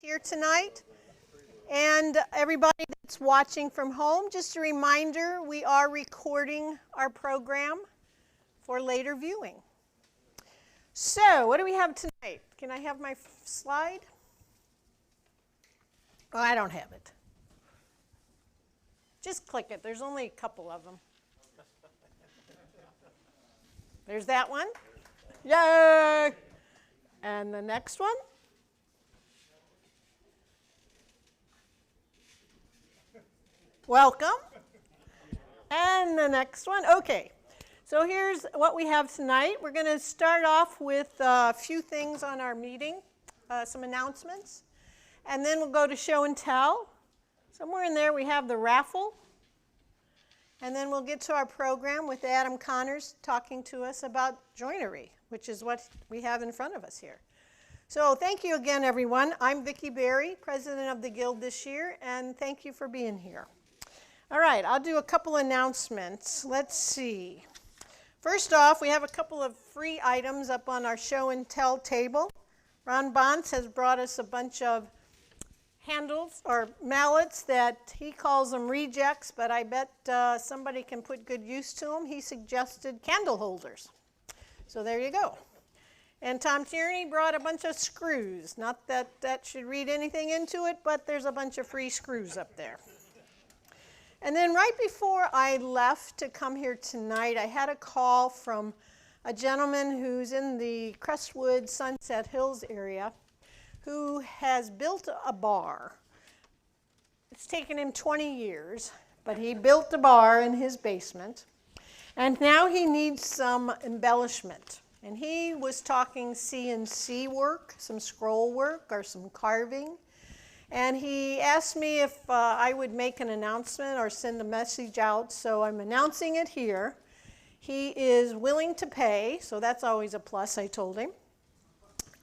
here tonight. And everybody that's watching from home, just a reminder, we are recording our program for later viewing. So, what do we have tonight? Can I have my slide? Oh, I don't have it. Just click it. There's only a couple of them. There's that one. Yay! And the next one. Welcome. And the next one. Okay. So here's what we have tonight. We're going to start off with a few things on our meeting, some announcements. And then we'll go to show and tell. Somewhere in there we have the raffle. And then we'll get to our program with Adam Connors talking to us about joinery, which is what we have in front of us here. So thank you again, everyone. I'm Vicki Berry, president of the Guild this year, and thank you for being here. All right, I'll do a couple announcements. Let's see. First off, we have a couple of free items up on our show and tell table. Ron Bonds has brought us a bunch of handles or mallets that he calls them rejects, but I bet somebody can put good use to them. He suggested candle holders. So there you go. And Tom Tierney brought a bunch of screws. Not that that should read anything into it, but there's a bunch of free screws up there. And then right before I left to come here tonight, I had a call from a gentleman who's in the Crestwood Sunset Hills area who has built a bar. It's taken him 20 years, but he built a bar in his basement. And now he needs some embellishment. And he was talking CNC work, some scroll work, or some carving. And he asked me if I would make an announcement or send a message out, so I'm announcing it here. He is willing to pay, so that's always a plus, I told him.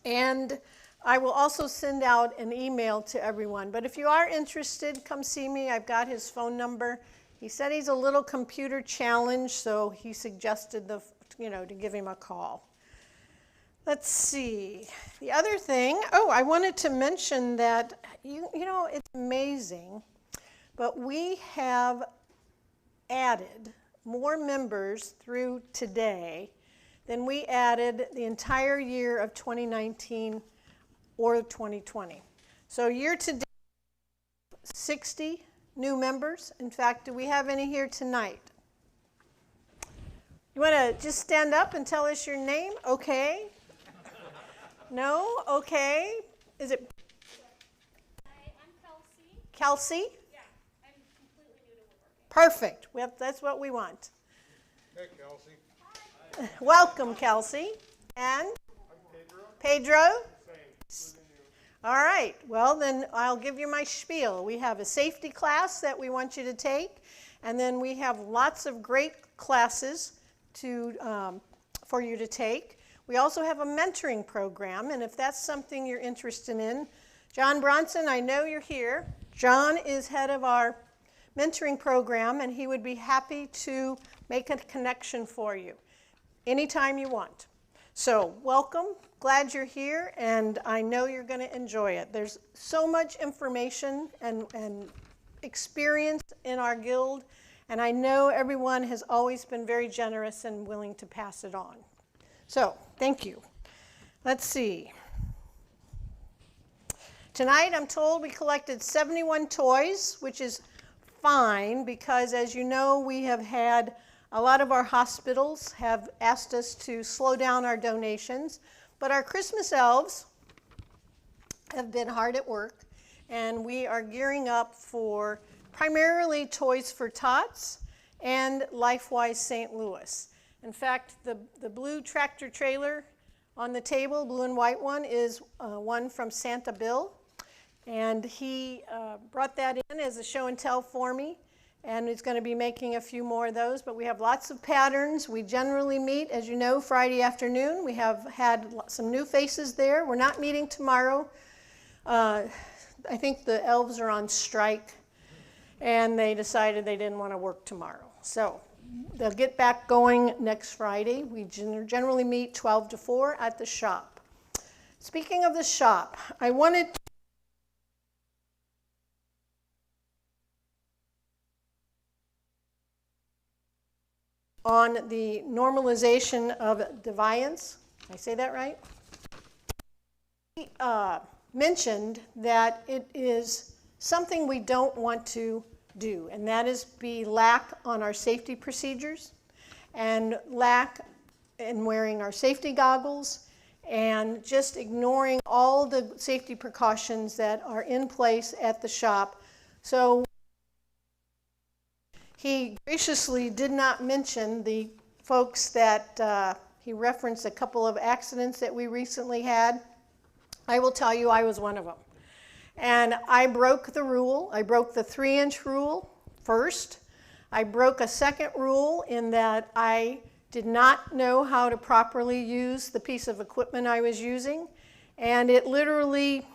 And I will also send out an email to everyone. But if you are interested, come see me. I've got his phone number. He said he's a little computer challenged, so he suggested to give him a call. Let's see. The other thing, I wanted to mention that, you know, it's amazing, but we have added more members through today than we added the entire year of 2019 or 2020. So year to date, 60 new members. In fact, do we have any here tonight? You want to just stand up and tell us your name? Okay. No? Okay. Is it? Hi, I'm Kelsey. Kelsey? Yeah, I'm completely new to woodworking. Perfect. Well, that's what we want. Hey, Kelsey. Hi. Welcome, Kelsey. And? I'm Pedro. Pedro? Same. All right. Well, then I'll give you my spiel. We have a safety class that we want you to take, and then we have lots of great classes for you to take. We also have a mentoring program, and if that's something you're interested in, John Bronson, I know you're here. John is head of our mentoring program, and he would be happy to make a connection for you anytime you want. So welcome, glad you're here, and I know you're going to enjoy it. There's so much information and experience in our guild, and I know everyone has always been very generous and willing to pass it on. So, thank you. Let's see. Tonight, I'm told we collected 71 toys, which is fine because, as you know, we have had a lot of our hospitals have asked us to slow down our donations, but our Christmas elves have been hard at work, and we are gearing up for primarily Toys for Tots and LifeWise St. Louis. In fact, the blue tractor trailer on the table, blue and white one, is one from Santa Bill. And he brought that in as a show and tell for me. And he's going to be making a few more of those. But we have lots of patterns. We generally meet, as you know, Friday afternoon. We have had some new faces there. We're not meeting tomorrow. I think the elves are on strike. And they decided they didn't want to work tomorrow. So they'll get back going next Friday. We generally meet 12 to 4 at the shop. Speaking of the shop, I wanted to on the normalization of deviance. Did I say that right? He mentioned that it is something we don't want to do, and that is be lax on our safety procedures and lax in wearing our safety goggles and just ignoring all the safety precautions that are in place at the shop. So he graciously did not mention the folks that he referenced a couple of accidents that we recently had. I will tell you, I was one of them. And I broke the rule. I broke the 3-inch rule first. I broke a second rule in that I did not know how to properly use the piece of equipment I was using. And it literally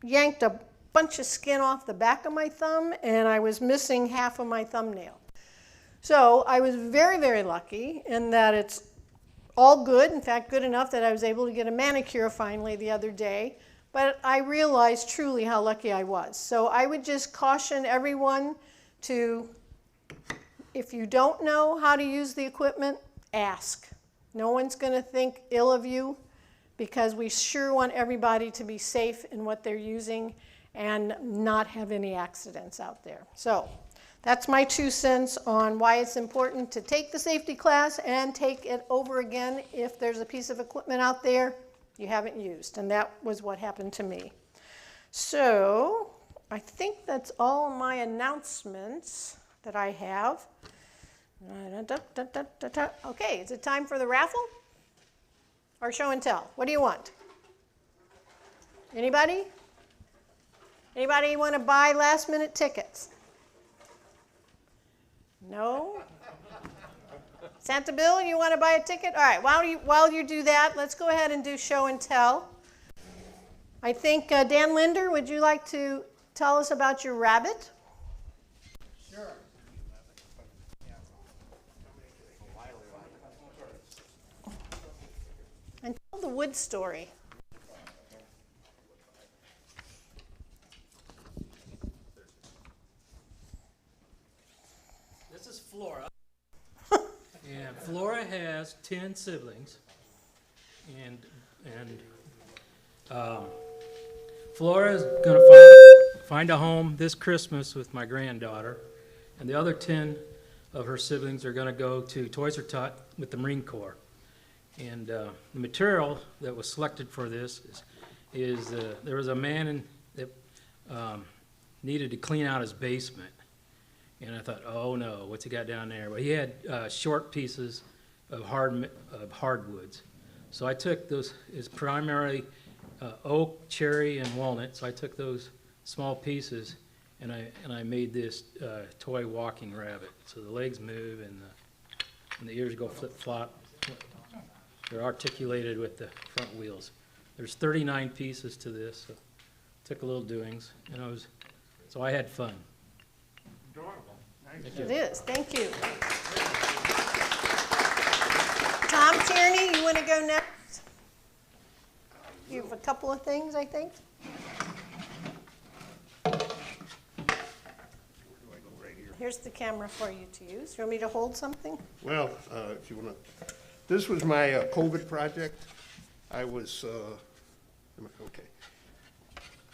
yanked a bunch of skin off the back of my thumb, and I was missing half of my thumbnail. So I was very, very lucky in that it's all good, in fact, good enough that I was able to get a manicure finally the other day, but I realized truly how lucky I was. So I would just caution everyone to, if you don't know how to use the equipment, ask. No one's going to think ill of you, because we sure want everybody to be safe in what they're using and not have any accidents out there. So that's my 2 cents on why it's important to take the safety class and take it over again if there's a piece of equipment out there you haven't used. And that was what happened to me. So I think that's all my announcements that I have. Okay, is it time for the raffle or show and tell? What do you want? Anybody? Anybody want to buy last minute tickets? No? Santa Bill, you want to buy a ticket? All right, while you do that, let's go ahead and do show and tell. I think, Dan Linder, would you like to tell us about your rabbit? Sure. And tell the wood story. This is Flora. And Flora has 10 siblings. And Flora is going to find a home this Christmas with my granddaughter. And the other 10 of her siblings are going to go to Toys R Tot with the Marine Corps. And the material that was selected for this is there was a man that needed to clean out his basement. And I thought, oh no, what's he got down there? But he had short pieces of hardwoods. So I took those, it's primarily oak, cherry, and walnut. So I took those small pieces and I made this toy walking rabbit. So the legs move and the ears go flip-flop. They're articulated with the front wheels. There's 39 pieces to this. So it took a little doings, and so I had fun. Adorable. Nice. It is. Thank you. Tom Tierney, you want to go next? You have a couple of things, I think. Here's the camera for you to use. You want me to hold something? Well, if you want to, this was my COVID project. I was, okay.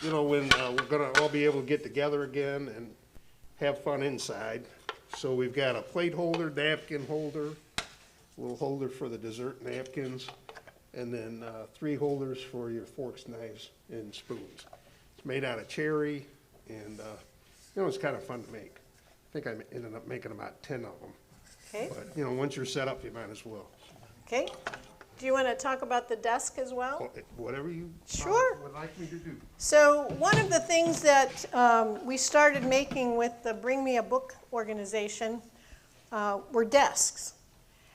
You know, when we're going to all be able to get together again and have fun inside. So we've got a plate holder, napkin holder, a little holder for the dessert napkins, and then 3 holders for your forks, knives, and spoons. It's made out of cherry, and you know, it's kind of fun to make. I think I ended up making about 10 of them. Okay. But, you know, once you're set up, you might as well. Okay. Do you want to talk about the desk as well? Whatever you Sure. would like me to do. So one of the things that we started making with the Bring Me a Book organization were desks.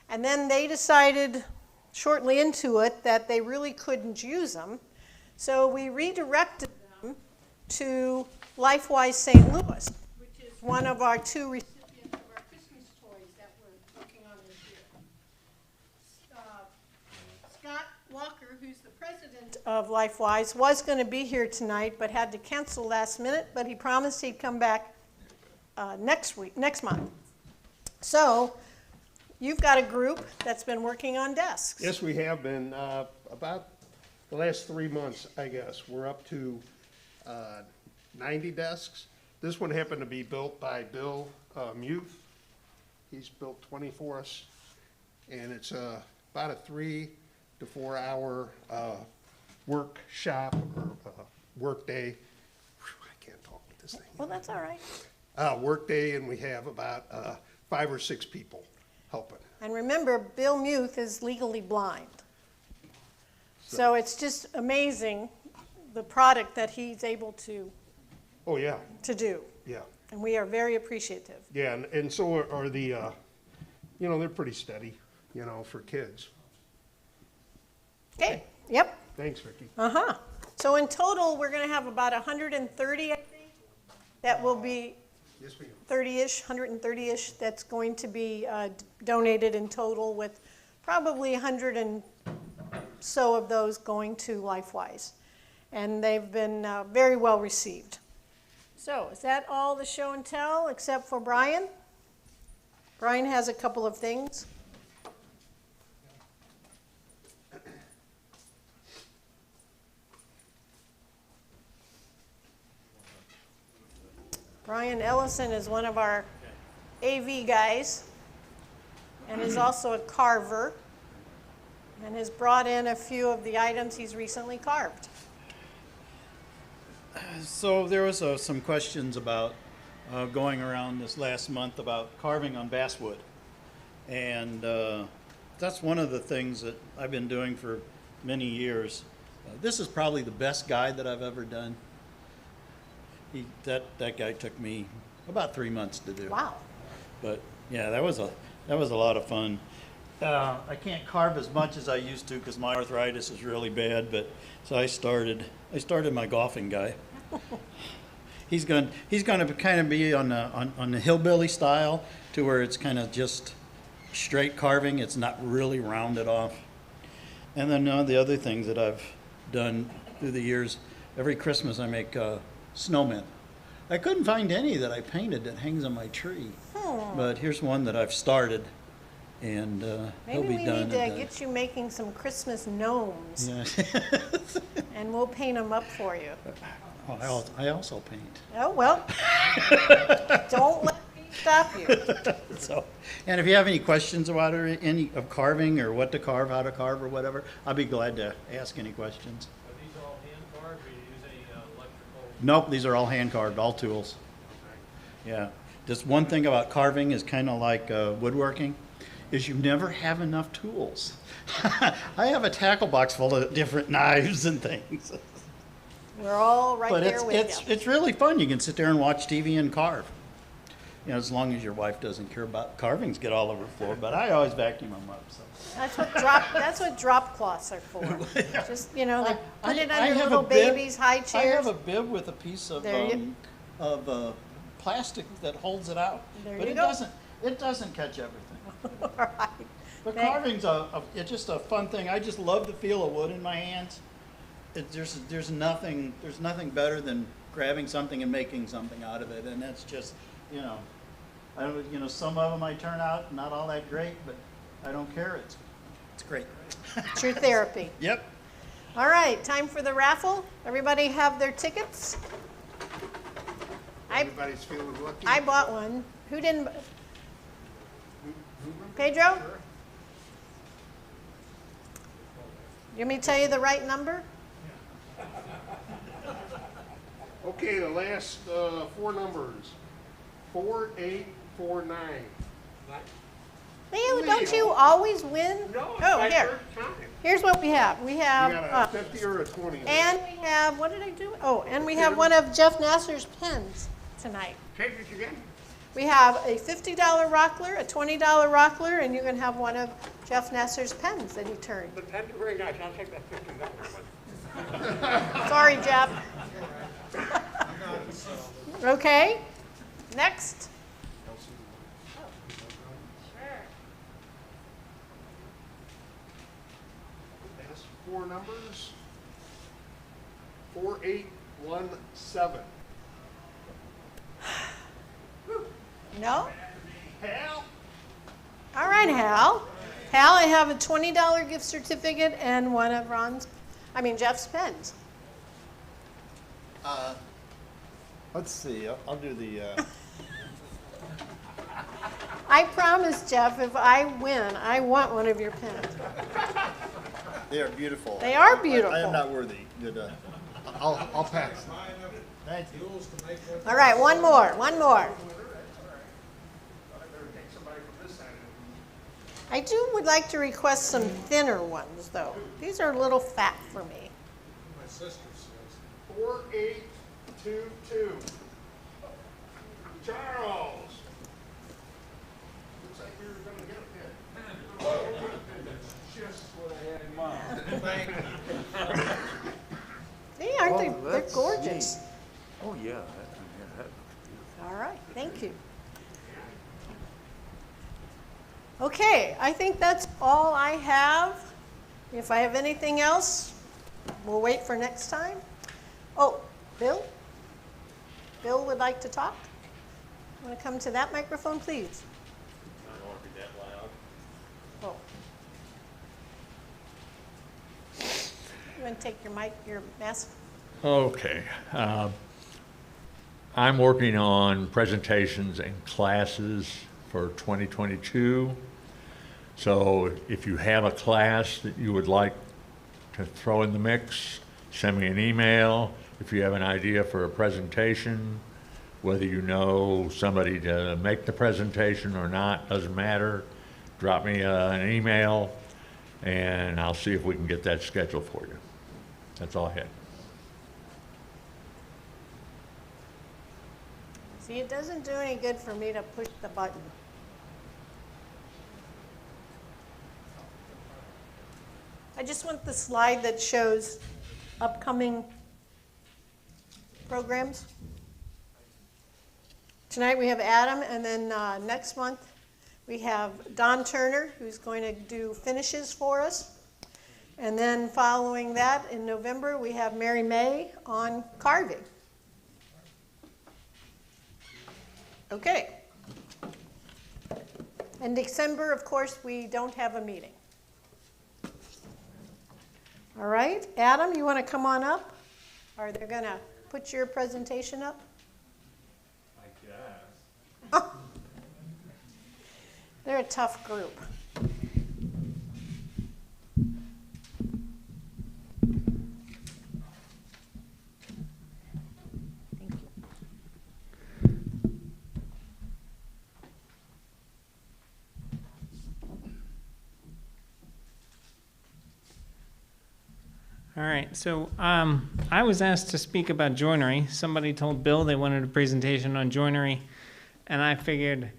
And then they decided shortly into it that they really couldn't use them. So we redirected them to LifeWise St. Louis, which is one of our 2 recipients of our Christmas toys that we're working on this year. Scott Walker, who's the president of LifeWise, was going to be here tonight but had to cancel last minute, but he promised he'd come back next month. So you've got a group that's been working on desks. Yes, we have been, about the last 3 months, I guess. We're up to 90 desks. This one happened to be built by Bill Muth. He's built 20 for us, and it's about a 3 to 4 hour workshop or work day. I can't talk with this thing. Well, that's all right. Work day, and we have about 5 or 6 people helping. And remember, Bill Muth is legally blind. So it's just amazing, the product that he's able to Oh, yeah, do. yeah. And we are very appreciative. Yeah, and so are the, you know, they're pretty steady, you know, for kids. Okay, yep, Thanks, Vicki. uh-huh. So in total, we're gonna have about 130, I think, that will be Yes, ma'am. 30-ish, 130-ish, that's going to be donated in total, with probably 100 and so of those going to LifeWise. And they've been very well received. So is that all the show and tell except for Brian? Brian has a couple of things. Brian Ellison is one of our AV guys and is also a carver and has brought in a few of the items he's recently carved. So there was some questions about going around this last month about carving on basswood. And that's one of the things that I've been doing for many years. This is probably the best guide that I've ever done. That guy took me about 3 months to do. Wow. But yeah, that was a lot of fun. I can't carve as much as I used to because my arthritis is really bad. But so I started my golfing guy. He's going to kind of be on the hillbilly style, to where it's kind of just straight carving. It's not really rounded off. And then the other things that I've done through the years, every Christmas I make snowmen. I couldn't find any that I painted that hangs on my tree, but here's one that I've started, and he'll Maybe be we done. need to get you making some Christmas gnomes, Yeah. and we'll paint them up for you. Oh, I also paint. Oh, well, don't let me stop you. So, and if you have any questions about any of carving or what to carve, how to carve, or whatever, I'll be glad to ask any questions. Are these all hand carved, or you use any electrical? Nope, these are all hand carved, all tools. Yeah. Just one thing about carving is kind of like woodworking, is you never have enough tools. I have a tackle box full of different knives and things. We're all right But there with you. it's really fun. You can sit there and watch TV and carve. You know, as long as your wife doesn't care about carvings get all over the floor, but I always vacuum them up. So. That's what drop cloths are for. Just, you know, they put it I under have little a bib- babies' high I chairs. have a bib with a piece of There you- plastic that holds it out, There but you it go. doesn't catch everything. All right. But Thank- carving's it's just a fun thing. I just love the feel of wood in my hands. There's nothing better than grabbing something and making something out of it, and that's just, you know, some of them might turn out not all that great, but I don't care. It's great. It's your therapy. Yep. All right, time for the raffle. Everybody have their tickets? Everybody's feeling lucky. I bought one. Who didn't? Pedro? You want me to tell you the right number? Okay, the last 4 numbers, 4849. Leo, don't you always win? No, it's Oh, my here. first time. Here's what we have. We You have, got a 50 or a 20? and we have, what did I do? Oh, and we have one of Jeff Nasser's pens tonight. Take it again. We have a $50 Rockler, a $20 Rockler, and you can have one of Jeff Nasser's pens that he turned. But that'd be very nice. I'll take that $50 one. Sorry, Jeff. Okay, next. Last 4 numbers, 4817. No? Hal? All right, Hal. Hal, I have a $20 gift certificate and one of Jeff's pens. Let's see, I'll do the, I promise, Jeff, if I win, I want one of your pens. they are beautiful. They are beautiful. I am not worthy. Good, I'll pass. thank you. All right, one more. I would like to request some thinner ones, though. These are a little fat for me. My sister says. 4822. Charles. Looks like you're gonna get a pin. Just what I had in mind. Thank you. See, aren't they? They're gorgeous. Oh, yeah. All right, thank you. Okay, I think that's all I have. If I have anything else, we'll wait for next time. Oh, Bill? Bill would like to talk? Want to come to that microphone, please? I don't want to be that loud. Oh. You want to take your mask? Okay. I'm working on presentations and classes for 2022. So if you have a class that you would like to throw in the mix, send me an email. If you have an idea for a presentation, whether you know somebody to make the presentation or not, doesn't matter. Drop me an email and I'll see if we can get that scheduled for you. That's all I had. See, it doesn't do any good for me to push the button. I just want the slide that shows upcoming programs. Tonight we have Adam, and then next month we have Don Turner, who's going to do finishes for us. And then following that, in November, we have Mary May on carving. Okay. In December, of course, we don't have a meeting. All right, Adam, you want to come on up? Are they going to put your presentation up? I guess. Oh. They're a tough group. Thank you. All right, so I was asked to speak about joinery. Somebody told Bill they wanted a presentation on joinery, and I figured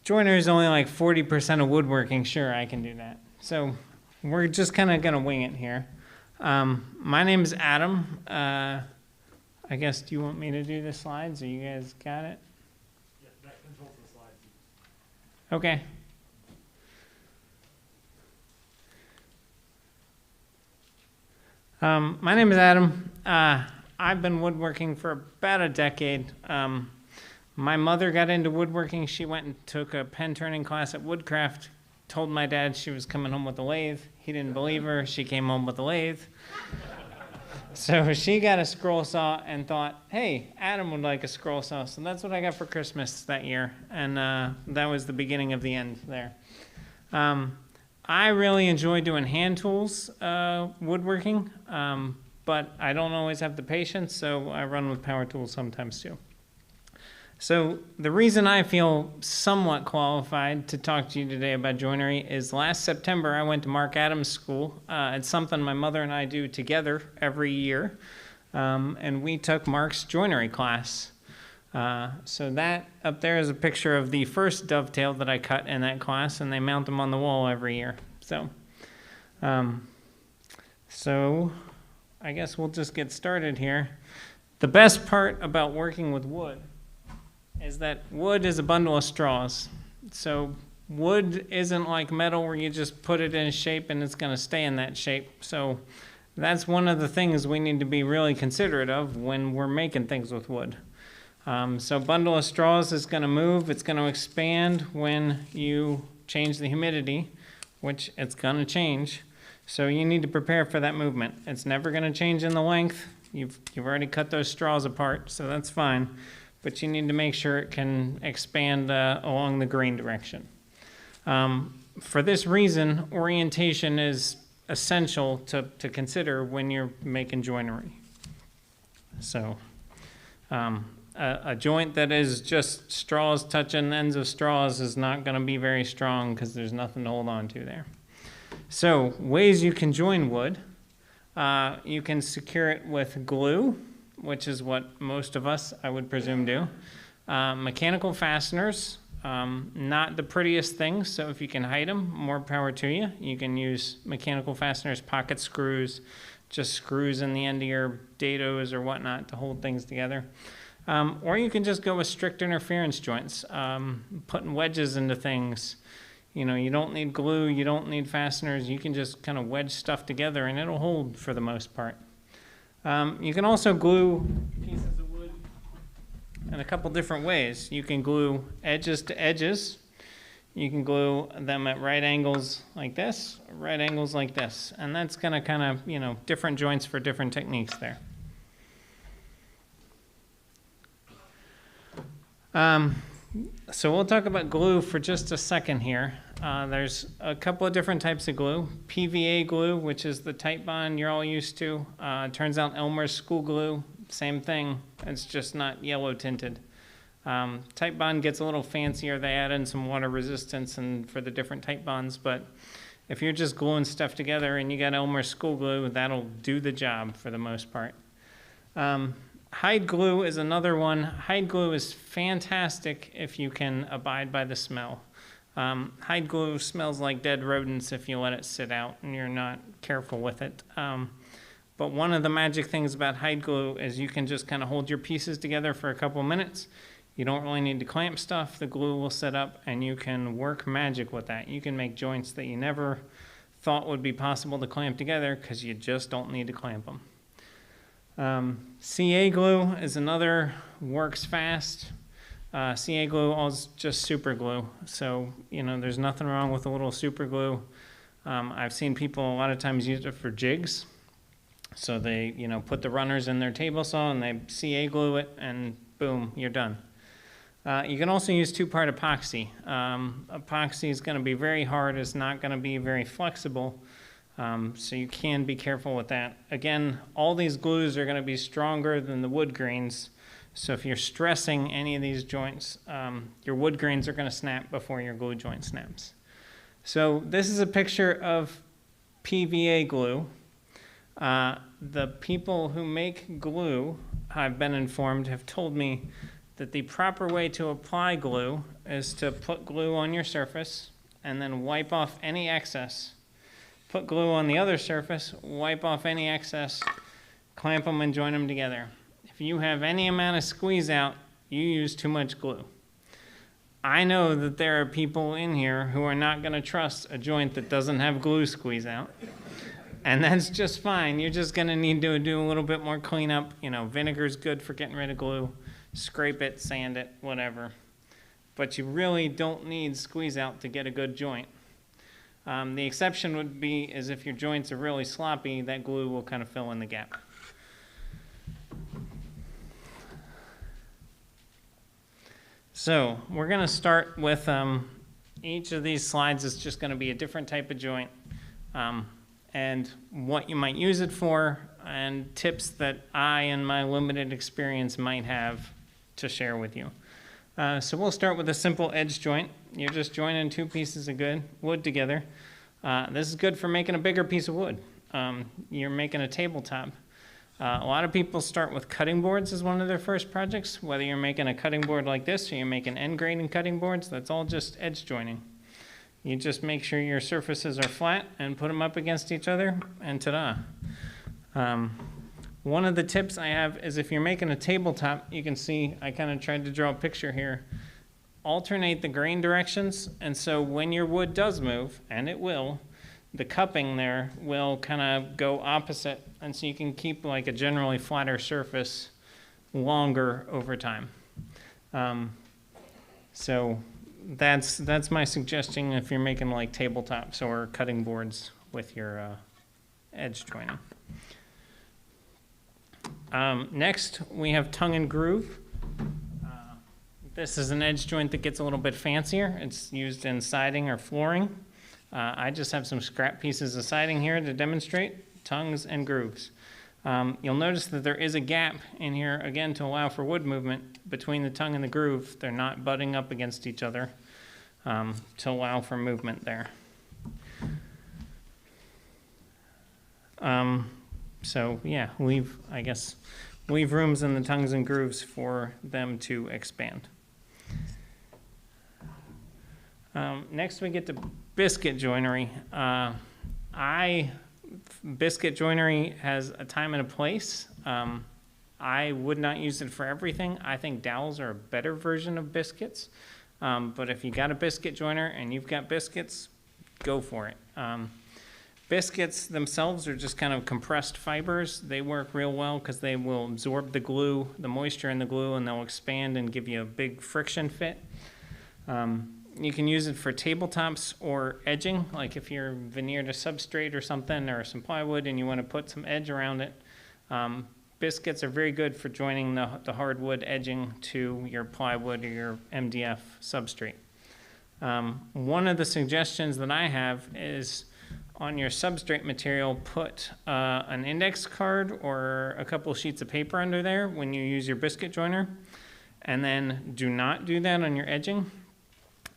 joinery is only like 40% of woodworking. Sure, I can do that. So we're just kind of going to wing it here. My name is Adam. I guess, do you want me to do the slides, or you guys got it? Yeah, that controls the slides. Okay. My name is Adam. I've been woodworking for about a decade. My mother got into woodworking. She went and took a pen turning class at Woodcraft, told my dad she was coming home with a lathe. He didn't believe her. She came home with a lathe. So she got a scroll saw and thought, hey, Adam would like a scroll saw. So that's what I got for Christmas that year. And that was the beginning of the end there. I really enjoy doing hand tools woodworking, but I don't always have the patience, so I run with power tools sometimes too. So the reason I feel somewhat qualified to talk to you today about joinery is last September I went to Mark Adams School. It's something my mother and I do together every year, and we took Mark's joinery class. So that up there is a picture of the first dovetail that I cut in that class, and they mount them on the wall every year. So I guess we'll just get started here. The best part about working with wood is that wood is a bundle of straws. So wood isn't like metal where you just put it in a shape and it's going to stay in that shape. So that's one of the things we need to be really considerate of when we're making things with wood. So bundle of straws is going to move. It's going to expand when you change the humidity, which it's gonna change. So you need to prepare for that movement. It's never gonna change in the length. You've already cut those straws apart, so that's fine. But you need to make sure it can expand along the grain direction. For this reason, orientation is essential to consider when you're making joinery. So a joint that is just straws touching ends of straws is not going to be very strong because there's nothing to hold on to there. So ways you can join wood. You can secure it with glue, which is what most of us, I would presume, do. Mechanical fasteners, not the prettiest things, so if you can hide them, more power to you. You can use mechanical fasteners, pocket screws, just screws in the end of your dados or whatnot to hold things together. Or you can just go with strict interference joints, putting wedges into things. You know, you don't need glue, you don't need fasteners, you can just kind of wedge stuff together and it'll hold for the most part. You can also glue pieces of wood in a couple different ways. You can glue edges to edges. You can glue them at right angles like this, right angles like this. And that's gonna kind of, you know, different joints for different techniques there. So we'll talk about glue for just a second here. There's a couple of different types of glue. PVA glue, which is the tight bond you're all used to. Turns out Elmer's school glue, same thing. It's just not yellow tinted. Tight bond gets a little fancier. They add in some water resistance and for the different tight bonds. But if you're just gluing stuff together and you got Elmer's school glue, that'll do the job for the most part. Hide glue is another one. Hide glue is fantastic if you can abide by the smell. Hide glue smells like dead rodents if you let it sit out and you're not careful with it. But one of the magic things about hide glue is you can just kind of hold your pieces together for a couple minutes. You don't really need to clamp stuff. The glue will set up and you can work magic with that. You can make joints that you never thought would be possible to clamp together because you just don't need to clamp them. CA glue is another, works fast. CA glue is just super glue. So, you know, there's nothing wrong with a little super glue. I've seen people a lot of times use it for jigs. So they, you know, put the runners in their table saw and they CA glue it and boom, you're done. You can also use two-part epoxy. Epoxy is going to be very hard. It's not going to be very flexible. So you can be careful with that. Again, all these glues are going to be stronger than the wood grains. So if you're stressing any of these joints, your wood grains are going to snap before your glue joint snaps. So this is a picture of PVA glue. The people who make glue, I've been informed, have told me that the proper way to apply glue is to put glue on your surface and then wipe off any excess. Put glue on the other surface, wipe off any excess, clamp them and join them together. If you have any amount of squeeze out, you use too much glue. I know that there are people in here who are not going to trust a joint that doesn't have glue squeeze out. And that's just fine. You're just going to need to do a little bit more cleanup. You know, vinegar's good for getting rid of glue. Scrape it, sand it, whatever. But you really don't need squeeze out to get a good joint. The exception would be is if your joints are really sloppy, that glue will kind of fill in the gap. So we're going to start with each of these slides is just going to be a different type of joint and what you might use it for and tips that I in my limited experience might have to share with you. So we'll start with a simple edge joint. You're just joining two pieces of wood together. This is good for making a bigger piece of wood. You're making a tabletop. A lot of people start with cutting boards as one of their first projects. Whether you're making a cutting board like this or you're making end grain and cutting boards, that's all just edge joining. You just make sure your surfaces are flat and put them up against each other and ta-da. One of the tips I have is if you're making a tabletop, you can see I kind of tried to draw a picture here. Alternate the grain directions, and so when your wood does move, and it will, the cupping there will kind of go opposite, and so you can keep like a generally flatter surface longer over time. So that's my suggestion if you're making like tabletops or cutting boards with your edge joining. Next, we have tongue and groove. This is an edge joint that gets a little bit fancier. It's used in siding or flooring. I just have some scrap pieces of siding here to demonstrate tongues and grooves. You'll notice that there is a gap in here, again, to allow for wood movement between the tongue and the groove. They're not butting up against each other to allow for movement there. So yeah, leave rooms in the tongues and grooves for them to expand. Next we get to biscuit joinery. Biscuit joinery has a time and a place. I would not use it for everything. I think dowels are a better version of biscuits. But if you got a biscuit joiner and you've got biscuits, go for it. Biscuits themselves are just kind of compressed fibers. They work real well because they will absorb the glue, the moisture in the glue, and they'll expand and give you a big friction fit. You can use it for tabletops or edging, like if you're veneered a substrate or something or some plywood and you want to put some edge around it. Biscuits are very good for joining the hardwood edging to your plywood or your MDF substrate. One of the suggestions that I have is on your substrate material, put an index card or a couple sheets of paper under there when you use your biscuit joiner. And then do not do that on your edging.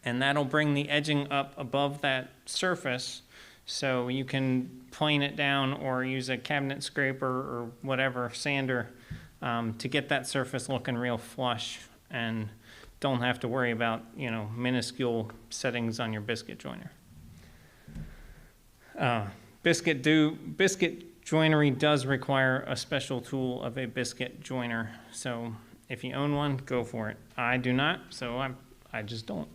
And that'll bring the edging up above that surface so you can plane it down or use a cabinet scraper or whatever, sander, to get that surface looking real flush and don't have to worry about, minuscule settings on your biscuit joiner. Biscuit joinery does require a special tool of a biscuit joiner. So if you own one, go for it. I do not, so I just don't.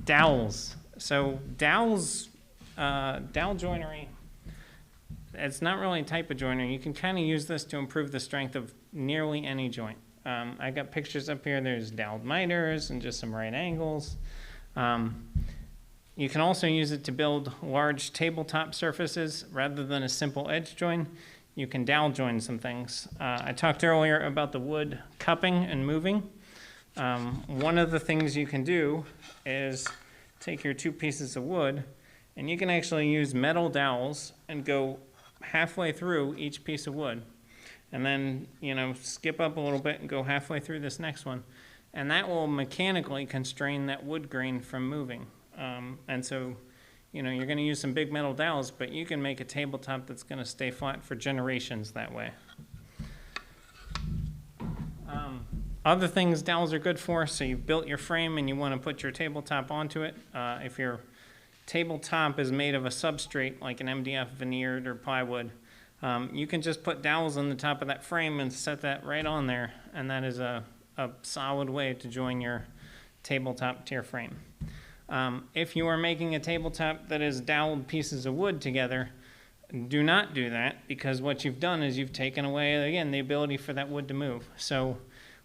Dowels. So dowels, dowel joinery, it's not really a type of joinery. You can kind of use this to improve the strength of nearly any joint. I got pictures up here. There's doweled miters and just some right angles. You can also use it to build large tabletop surfaces rather than a simple edge join. You can dowel join some things. I talked earlier about the wood cupping and moving. One of the things you can do is take your two pieces of wood and you can actually use metal dowels and go halfway through each piece of wood and then, skip up a little bit and go halfway through this next one. And that will mechanically constrain that wood grain from moving. And so, you're going to use some big metal dowels, but you can make a tabletop that's going to stay flat for generations that way. Other things dowels are good for, so you've built your frame and you want to put your tabletop onto it. If your tabletop is made of a substrate, like an MDF veneered or plywood, you can just put dowels on the top of that frame and set that right on there, and that is a solid way to join your tabletop to your frame. If you are making a tabletop that is doweled pieces of wood together, do not do that, because what you've done is you've taken away, again, the ability for that wood to move. So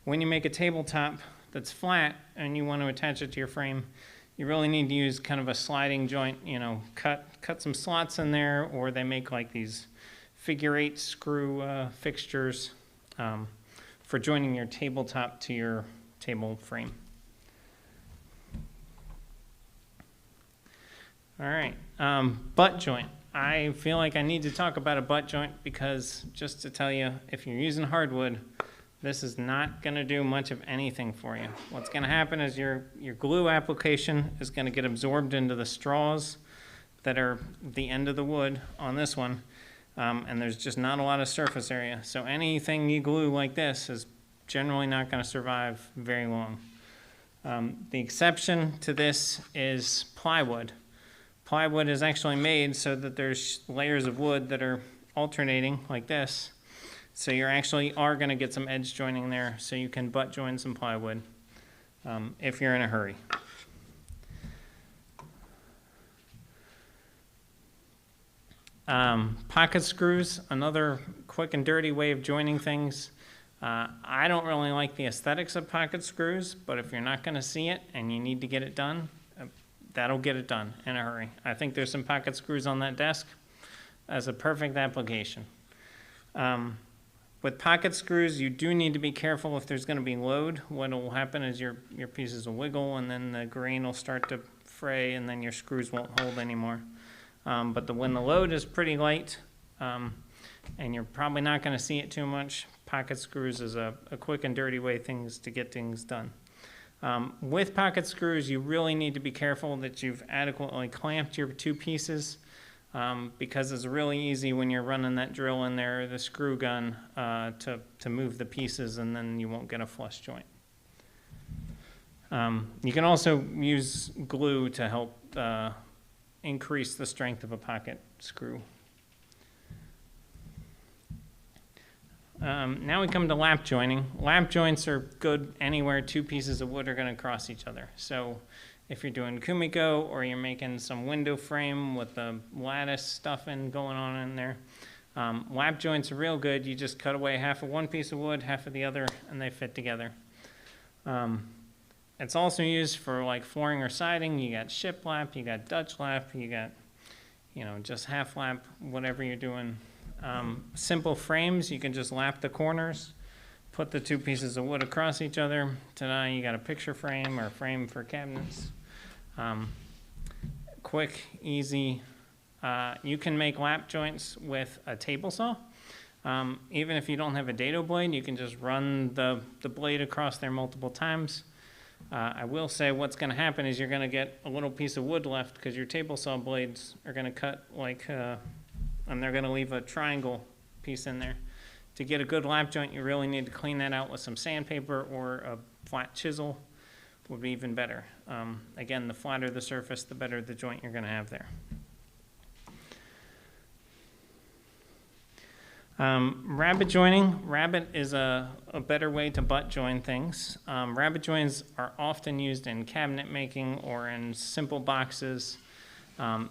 when you make a tabletop that's flat and you want to attach it to your frame, you really need to use kind of a sliding joint, cut some slots in there, or they make like these figure 8 screw fixtures for joining your tabletop to your table frame. All right, butt joint. I feel like I need to talk about a butt joint because, just to tell you, if you're using hardwood, this is not going to do much of anything for you. What's going to happen is your glue application is going to get absorbed into the straws that are the end of the wood on this one, and there's just not a lot of surface area. So anything you glue like this is generally not going to survive very long. The exception to this is plywood. Plywood is actually made so that there's layers of wood that are alternating like this. So you actually are going to get some edge joining there, so you can butt join some plywood if you're in a hurry. Pocket screws, another quick and dirty way of joining things. I don't really like the aesthetics of pocket screws, but if you're not going to see it and you need to get it done, that'll get it done in a hurry. I think there's some pocket screws on that desk as a perfect application. With pocket screws, you do need to be careful if there's going to be load. What will happen is your pieces will wiggle, and then the grain will start to fray, and then your screws won't hold anymore. But when the load is pretty light, and you're probably not going to see it too much, pocket screws is a quick and dirty way to get things done. With pocket screws, you really need to be careful that you've adequately clamped your two pieces, because it's really easy when you're running that drill in there, the screw gun, to move the pieces, and then you won't get a flush joint. You can also use glue to help increase the strength of a pocket screw. Now we come to lap jointing. Lap joints are good anywhere two pieces of wood are going to cross each other. So if you're doing kumiko or you're making some window frame with the lattice stuffing going on in there, lap joints are real good. You just cut away half of one piece of wood, half of the other, and they fit together. It's also used for like flooring or siding. You got shiplap, you got Dutch lap, you got, just half lap, whatever you're doing. Simple frames, you can just lap the corners, put the two pieces of wood across each other. Ta-da, you got a picture frame or a frame for cabinets. Quick, easy. You can make lap joints with a table saw. Even if you don't have a dado blade, you can just run the blade across there multiple times. I will say what's going to happen is you're going to get a little piece of wood left because your table saw blades are going to cut and they're going to leave a triangle piece in there. To get a good lap joint, you really need to clean that out with some sandpaper, or a flat chisel would be even better. Again, the flatter the surface, the better the joint you're going to have there. Rabbet joining. Rabbet is a better way to butt join things. Rabbet joins are often used in cabinet making or in simple boxes.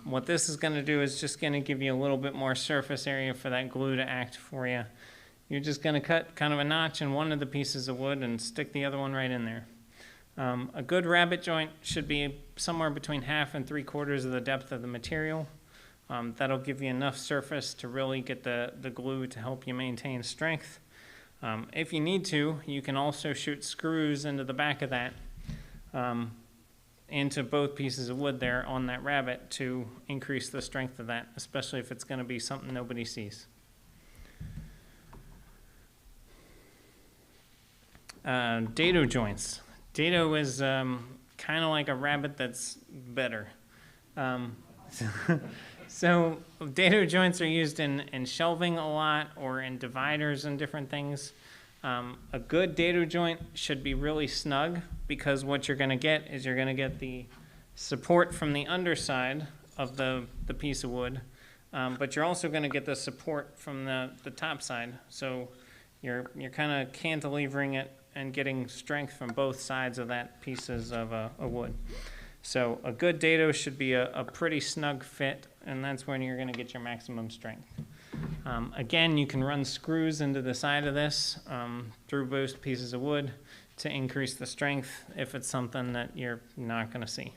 What this is going to do is just going to give you a little bit more surface area for that glue to act for you. You're just going to cut kind of a notch in one of the pieces of wood and stick the other one right in there. A good rabbet joint should be somewhere between 1/2 and 3/4 of the depth of the material. That'll give you enough surface to really get the glue to help you maintain strength. If you need to, you can also shoot screws into the back of that, into both pieces of wood there on that rabbet to increase the strength of that, especially if it's going to be something nobody sees. Dado joints. Dado is kind of like a rabbet that's better. So dado joints are used in shelving a lot, or in dividers and different things. A good dado joint should be really snug, because what you're going to get is you're going to get the support from the underside of the piece of wood, but you're also going to get the support from the top side. So you're kind of cantilevering it and getting strength from both sides of that pieces of a wood. So a good dado should be a pretty snug fit, and that's when you're going to get your maximum strength. Again, you can run screws into the side of this through both pieces of wood to increase the strength if it's something that you're not going to see.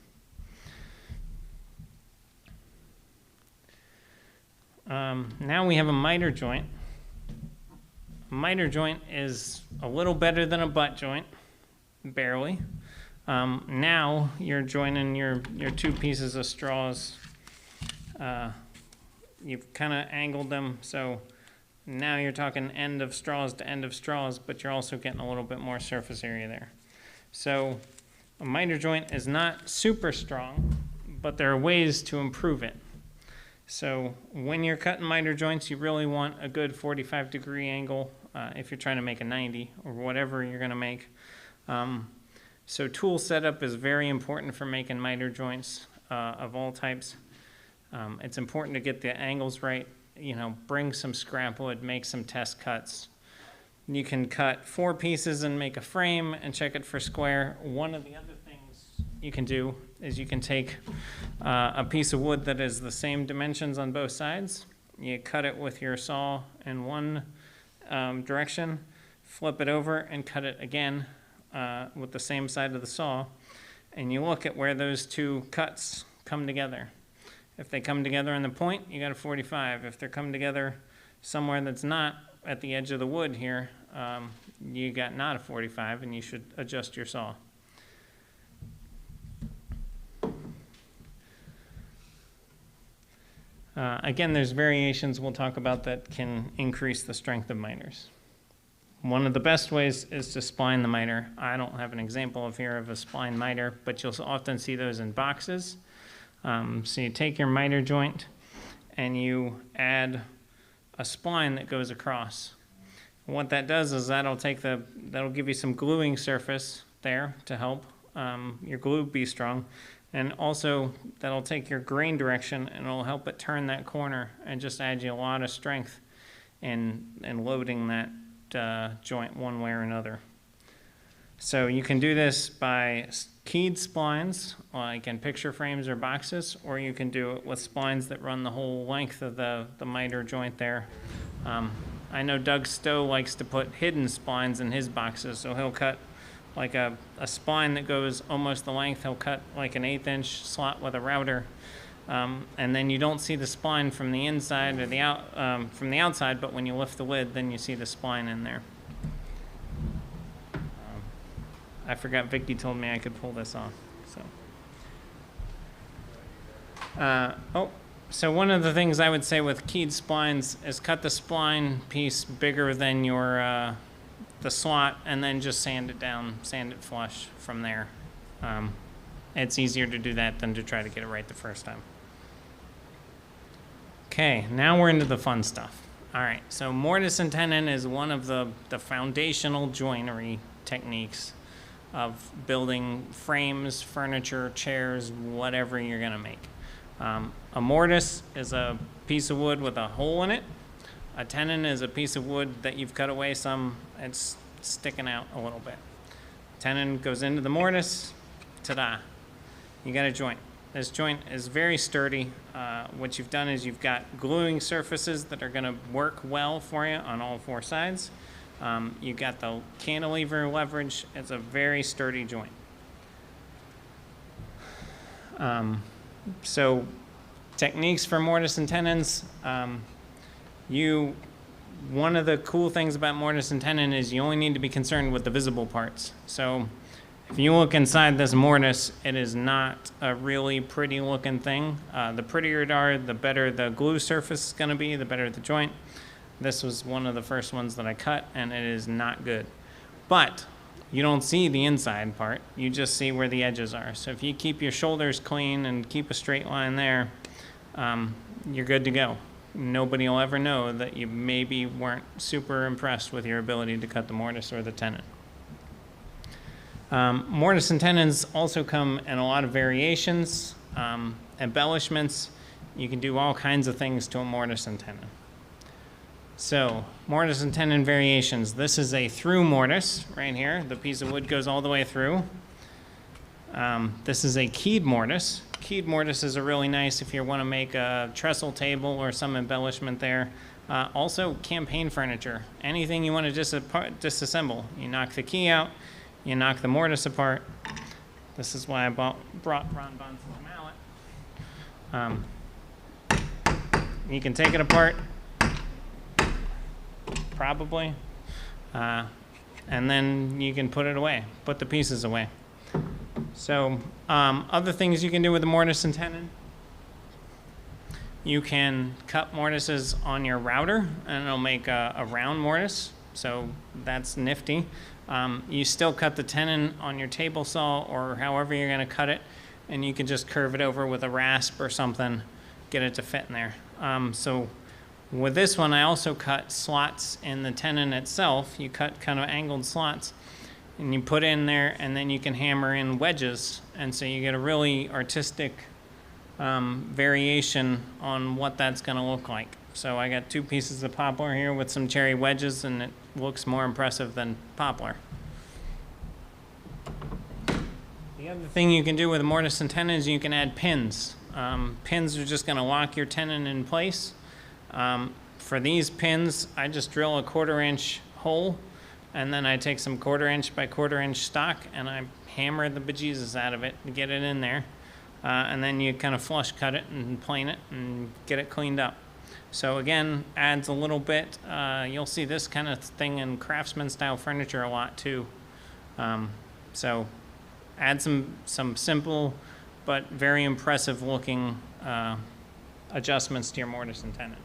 Now we have a miter joint. A miter joint is a little better than a butt joint, barely. Now you're joining your two pieces of straws. You've kind of angled them, so now you're talking end of straws to end of straws, but you're also getting a little bit more surface area there. So a miter joint is not super strong, but there are ways to improve it. So when you're cutting miter joints, you really want a good 45-degree angle if you're trying to make a 90 or whatever you're going to make. So tool setup is very important for making miter joints of all types. It's important to get the angles right. Bring some scrap wood, make some test cuts. You can cut 4 pieces and make a frame and check it for square. One of the other things you can do is you can take a piece of wood that is the same dimensions on both sides. You cut it with your saw in one direction, flip it over and cut it again with the same side of the saw, and you look at where those two cuts come together. If they come together on the point, you got a 45. If they come together somewhere that's not at the edge of the wood here, you got not a 45, and you should adjust your saw. Again, there's variations we'll talk about that can increase the strength of miters. One of the best ways is to spline the miter. I don't have an example of here of a spline miter, but you'll often see those in boxes. So you take your miter joint and you add a spline that goes across. What that does is that'll give you some gluing surface there to help your glue be strong. And also, that'll take your grain direction and it'll help it turn that corner and just add you a lot of strength in loading that joint one way or another. So you can do this by keyed splines, like in picture frames or boxes, or you can do it with splines that run the whole length of the miter joint there. I know Doug Stowe likes to put hidden splines in his boxes, so he'll cut like a spline that goes almost the length. He'll cut like an 1/8 inch slot with a router, and then you don't see the spline from the inside or from the outside, but when you lift the lid, then you see the spline in there. I forgot Vicky told me I could pull this off. So one of the things I would say with keyed splines is cut the spline piece bigger than your the slot, and then just sand it down, sand it flush from there. It's easier to do that than to try to get it right the first time. Okay, now we're into the fun stuff. All right, so mortise and tenon is one of the foundational joinery techniques of building frames, furniture, chairs, whatever you're gonna make. A mortise is a piece of wood with a hole in it. A tenon is a piece of wood that you've cut away some, it's sticking out a little bit. Tenon goes into the mortise, ta-da, you got a joint. This joint is very sturdy. What you've done is you've got gluing surfaces that are gonna work well for you on all four sides. You've got the cantilever leverage. It's a very sturdy joint. So techniques for mortise and tenons. One of the cool things about mortise and tenon is you only need to be concerned with the visible parts. So if you look inside this mortise, it is not a really pretty looking thing. The prettier it are, the better the glue surface is going to be, the better the joint. This was one of the first ones that I cut, and it is not good. But you don't see the inside part, you just see where the edges are. So if you keep your shoulders clean and keep a straight line there, you're good to go. Nobody will ever know that you maybe weren't super impressed with your ability to cut the mortise or the tenon. Mortise and tenons also come in a lot of variations, embellishments. You can do all kinds of things to a mortise and tenon. So, mortise and tenon variations. This is a through mortise right here. The piece of wood goes all the way through. This is a keyed mortise. Keyed mortises are really nice if you want to make a trestle table or some embellishment there. Also, campaign furniture. Anything you want to disassemble. You knock the key out, you knock the mortise apart. This is why I brought Ron Bonson's mallet. You can take it apart, probably, and then you can put it away, put the pieces away. So other things you can do with the mortise and tenon. You can cut mortises on your router and it'll make a round mortise, so that's nifty. You still cut the tenon on your table saw or however you're going to cut it, and you can just curve it over with a rasp or something, get it to fit in there. So with this one, I also cut slots in the tenon itself. You cut kind of angled slots, and you put in there, and then you can hammer in wedges, and so you get a really artistic variation on what that's going to look like. So I got two pieces of poplar here with some cherry wedges, and it looks more impressive than poplar. The other thing you can do with a mortise and tenon is you can add pins. Pins are just going to lock your tenon in place. For these pins, I just drill a 1/4 inch hole, And then I take some 1/4 inch by 1/4 inch stock and I hammer the bejesus out of it to get it in there. And then you kind of flush cut it and plane it and get it cleaned up. So again, adds a little bit. You'll see this kind of thing in craftsman style furniture a lot too. So add some simple but very impressive looking adjustments to your mortise and tenon.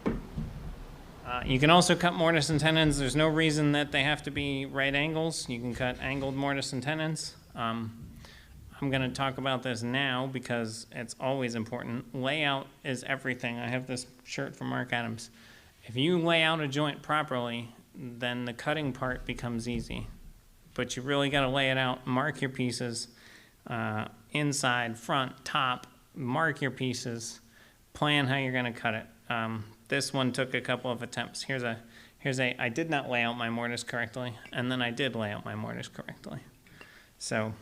You can also cut mortise and tenons. There's no reason that they have to be right angles. You can cut angled mortise and tenons. I'm going to talk about this now because it's always important. Layout is everything. I have this shirt from Mark Adams. If you lay out a joint properly, then the cutting part becomes easy. But you really got to lay it out, mark your pieces, inside, front, top, mark your pieces, plan how you're going to cut it. This one took a couple of attempts. I did not lay out my mortise correctly, and then I did lay out my mortise correctly. So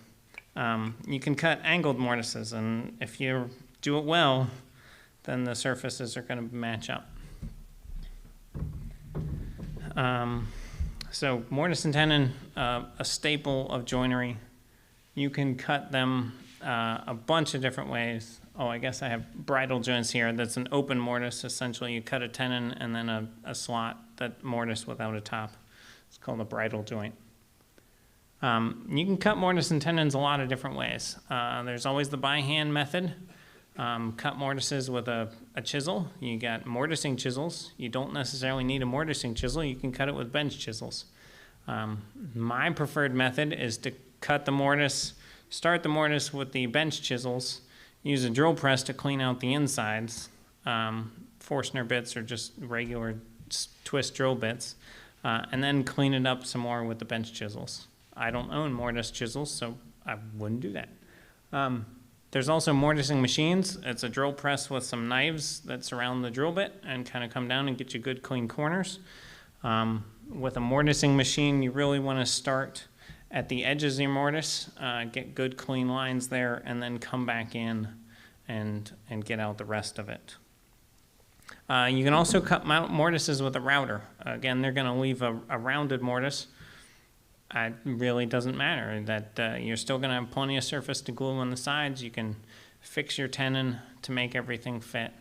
you can cut angled mortises, and if you do it well, then the surfaces are going to match up. So mortise and tenon, a staple of joinery. You can cut them a bunch of different ways. Oh, I guess I have Bridal Joints here. That's an open mortise. Essentially, you cut a tenon and then a slot, that mortise without a top. It's called a bridal joint. You can cut mortise and tenons a lot of different ways. There's always the by hand method. Cut mortises with a chisel. You got mortising chisels. You don't necessarily need a mortising chisel. You can cut it with bench chisels. My preferred method is to cut the mortise, start the mortise with the bench chisels, use a drill press to clean out the insides, Forstner bits or just regular twist drill bits, and then clean it up some more with the bench chisels. I don't own mortise chisels, so I wouldn't do that. There's also mortising machines. It's a drill press with some knives that surround the drill bit and kind of come down and get you good clean corners. With a mortising machine, you really want to start at the edges of your mortise, get good clean lines there, and then come back in and get out the rest of it. You can also cut mortises with a router. Again, they're going to leave a rounded mortise. It really doesn't matter that you're still going to have plenty of surface to glue on the sides. You can fix your tenon to make everything fit.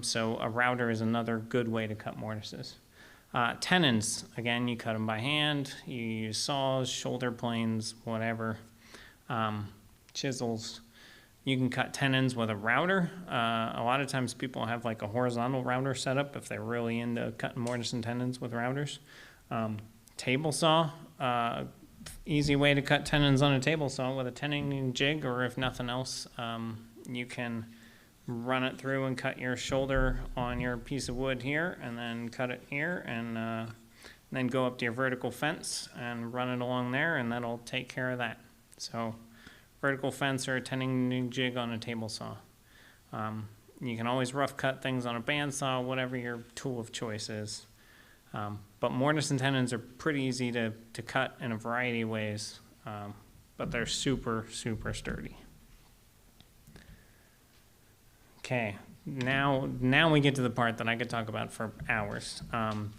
So a router is another good way to cut mortises. Tenons, again, you cut them by hand. You use saws, shoulder planes, whatever, chisels. You can cut tenons with a router. A lot of times people have like a horizontal router set up if they're really into cutting mortise and tenons with routers. Table saw, easy way to cut tenons on a table saw with a tenon jig, or if nothing else, you can run it through and cut your shoulder on your piece of wood here, and then cut it here, and then go up to your vertical fence and run it along there, and that'll take care of that. So vertical fence or a tenon jig on a table saw. You can always rough cut things on a bandsaw, whatever your tool of choice is. But mortise and tenons are pretty easy to cut in a variety of ways, but they're super, super sturdy. Okay, now we get to the part that I could talk about for hours.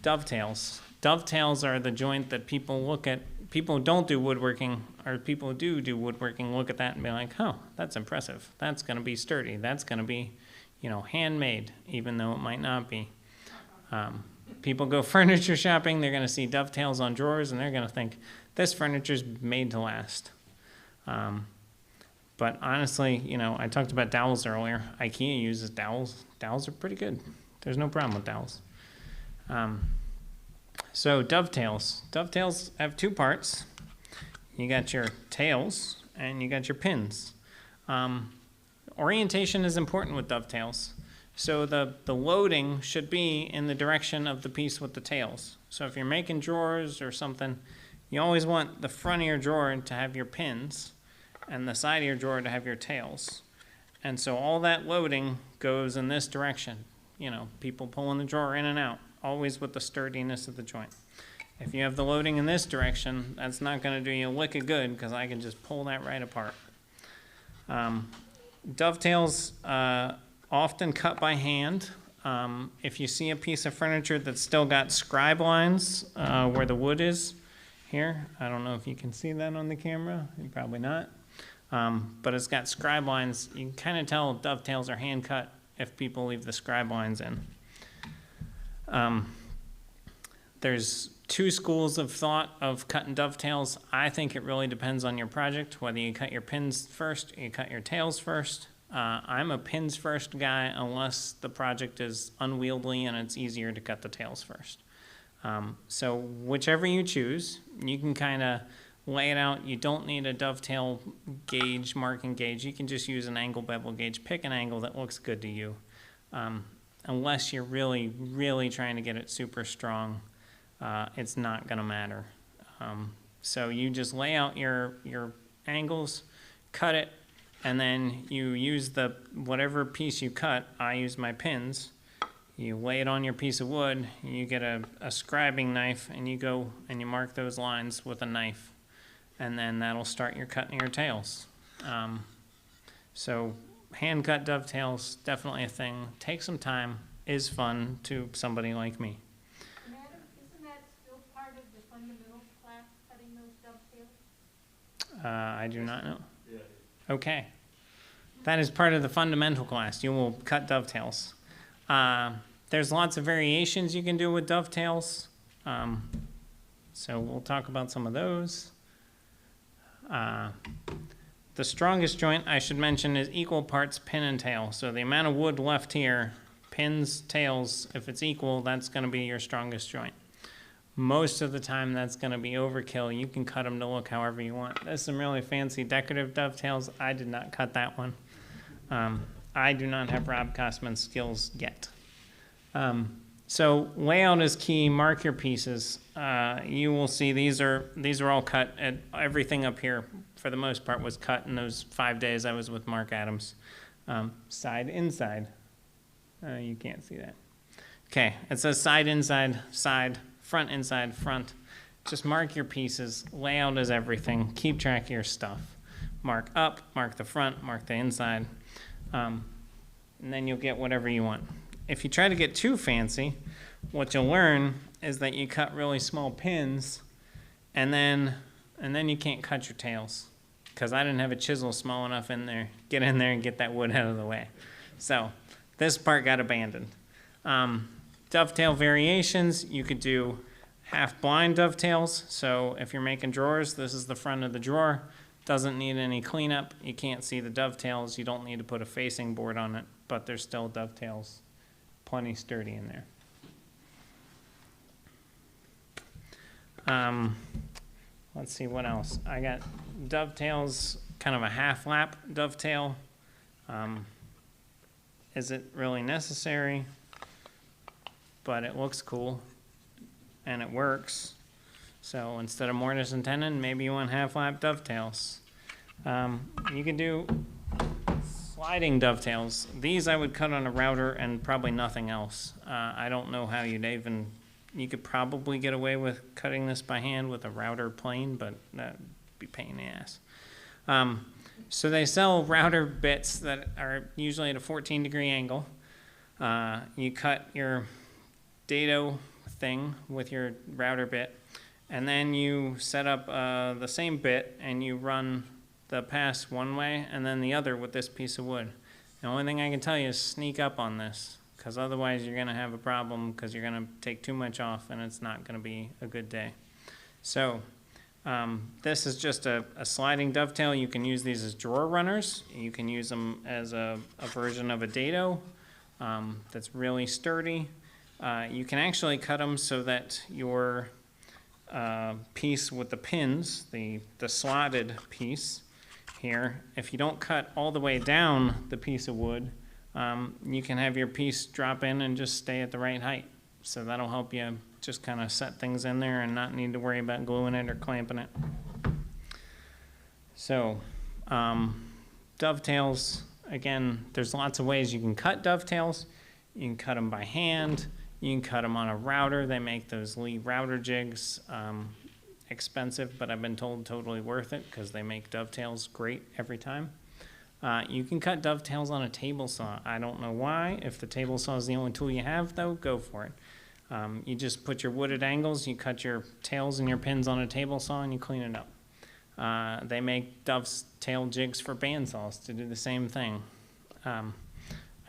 Dovetails. Dovetails are the joint that people look at. People who don't do woodworking, or people who do woodworking, look at that and be like, oh, that's impressive. That's going to be sturdy. That's going to be, handmade, even though it might not be. People go furniture shopping, they're going to see dovetails on drawers, and they're going to think, this furniture's made to last. But honestly, I talked about dowels earlier. IKEA uses dowels. Dowels are pretty good. There's no problem with dowels. So dovetails. Dovetails have two parts. You got your tails, and you got your pins. Orientation is important with dovetails. So the loading should be in the direction of the piece with the tails. So if you're making drawers or something, you always want the front of your drawer to have your pins and the side of your drawer to have your tails. And so all that loading goes in this direction. People pulling the drawer in and out, always with the sturdiness of the joint. If you have the loading in this direction, that's not going to do you a lick of good because I can just pull that right apart. Dovetails, often cut by hand. If you see a piece of furniture that's still got scribe lines where the wood is, here. I don't know if you can see that on the camera, probably not. But it's got scribe lines. You can kind of tell dovetails are hand cut if people leave the scribe lines in. There's two schools of thought of cutting dovetails. I think it really depends on your project, whether you cut your pins first or you cut your tails first. I'm a pins first guy unless the project is unwieldy and it's easier to cut the tails first. So whichever you choose, you can kind of lay it out. You don't need a dovetail gauge, marking gauge. You can just use an angle bevel gauge. Pick an angle that looks good to you. Unless you're really, really trying to get it super strong, it's not going to matter. So you just lay out your angles, cut it, and then you use the whatever piece you cut. I use my pins. You lay it on your piece of wood, you get a scribing knife, and you go and you mark those lines with a knife. And then that'll start your cutting your tails. So hand cut dovetails, definitely a thing. Take some time, is fun to somebody like me. Madam, isn't that still part of the fundamentals class, cutting those dovetails? I do not know. Okay. That is part of the fundamental class. You will cut dovetails. There's lots of variations you can do with dovetails. So we'll talk about some of those. The strongest joint I should mention is equal parts pin and tail. So the amount of wood left here, pins, tails, if it's equal, that's going to be your strongest joint. Most of the time that's going to be overkill. You can cut them to look however you want. There's some really fancy decorative dovetails. I did not cut that one. I do not have Rob Kosman's skills yet. So layout is key. Mark your pieces. You will see these are all cut. And everything up here, for the most part, was cut in those 5 days I was with Mark Adams. Side, inside. You can't see that. Okay, it says side, inside, side, front, inside, front. Just mark your pieces. Layout is everything. Keep track of your stuff. Mark up, mark the front, mark the inside. And then you'll get whatever you want. If you try to get too fancy, what you'll learn is that you cut really small pins, and then you can't cut your tails, because I didn't have a chisel small enough in there. Get in there and get that wood out of the way. So this part got abandoned. Dovetail variations, you could do half blind dovetails. So if you're making drawers, this is the front of the drawer. Doesn't need any cleanup. You can't see the dovetails. You don't need to put a facing board on it, but there's still dovetails. Plenty sturdy in there. Let's see what else. I got dovetails, kind of a half lap dovetail. Is it really necessary? But it looks cool and it works. So instead of Mortise and Tenon, maybe you want half lap dovetails. You can do sliding dovetails. These I would cut on a router and probably nothing else. I don't know how you could probably get away with cutting this by hand with a router plane, but that'd be a pain in the ass. So they sell router bits that are usually at a 14-degree angle. You cut your dado thing with your router bit, and then you set up the same bit and you run the pass one way and then the other with this piece of wood. The only thing I can tell you is sneak up on this, because otherwise you're going to have a problem, because you're going to take too much off and it's not going to be a good day. So this is just a sliding dovetail. You can use these as drawer runners. You can use them as a version of a dado that's really sturdy. You can actually cut them so that your piece with the pins, the slotted piece here, if you don't cut all the way down the piece of wood, you can have your piece drop in and just stay at the right height. So that'll help you just kind of set things in there and not need to worry about gluing it or clamping it. So dovetails, again, there's lots of ways you can cut dovetails. You can cut them by hand. You can cut them on a router. They make those Lee router jigs. Expensive, but I've been told totally worth it, because they make dovetails great every time. You can cut dovetails on a table saw. I don't know why. If the table saw is the only tool you have, though, go for it. You just put your wood at angles, you cut your tails and your pins on a table saw, and you clean it up. They make dovetail jigs for bandsaws to do the same thing.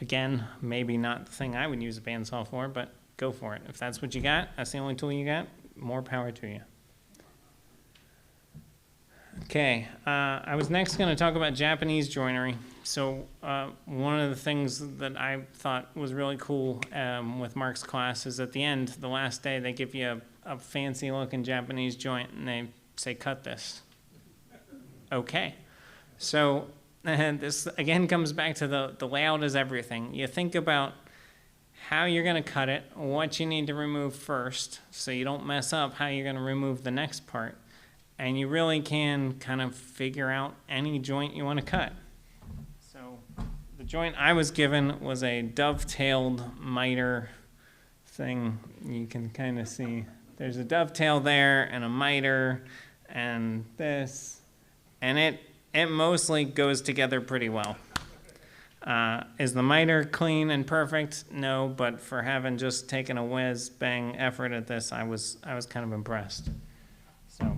Again, maybe not the thing I would use a bandsaw for, but go for it. If that's what you got, that's the only tool you got, more power to you. Okay, I was next going to talk about Japanese joinery. So one of the things that I thought was really cool with Mark's class is at the end, the last day, they give you a fancy looking Japanese joint and they say, cut this. Okay, so this again comes back to the layout is everything. You think about how you're going to cut it, what you need to remove first so you don't mess up how you're going to remove the next part. And you really can kind of figure out any joint you want to cut. So the joint I was given was a dovetailed miter thing. You can kind of see there's a dovetail there and a miter and this. And it mostly goes together pretty well. Is the miter clean and perfect? No, but for having just taken a whiz bang effort at this, I was kind of impressed. So.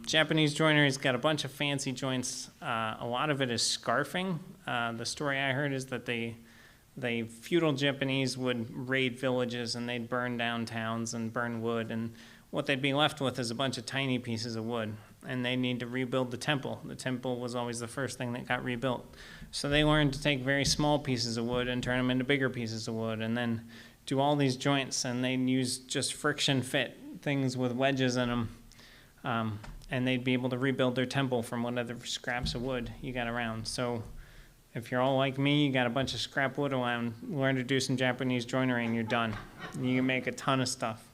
Japanese joinery's got a bunch of fancy joints. A lot of it is scarfing. The story I heard is that the feudal Japanese would raid villages and they'd burn down towns and burn wood, and what they'd be left with is a bunch of tiny pieces of wood, and they need to rebuild the temple. The temple was always the first thing that got rebuilt. So they learned to take very small pieces of wood and turn them into bigger pieces of wood, and then do all these joints, and they'd use just friction fit things with wedges in them. And they'd be able to rebuild their temple from whatever scraps of wood you got around. So if you're all like me, you got a bunch of scrap wood around, learn to do some Japanese joinery and you're done. You can make a ton of stuff.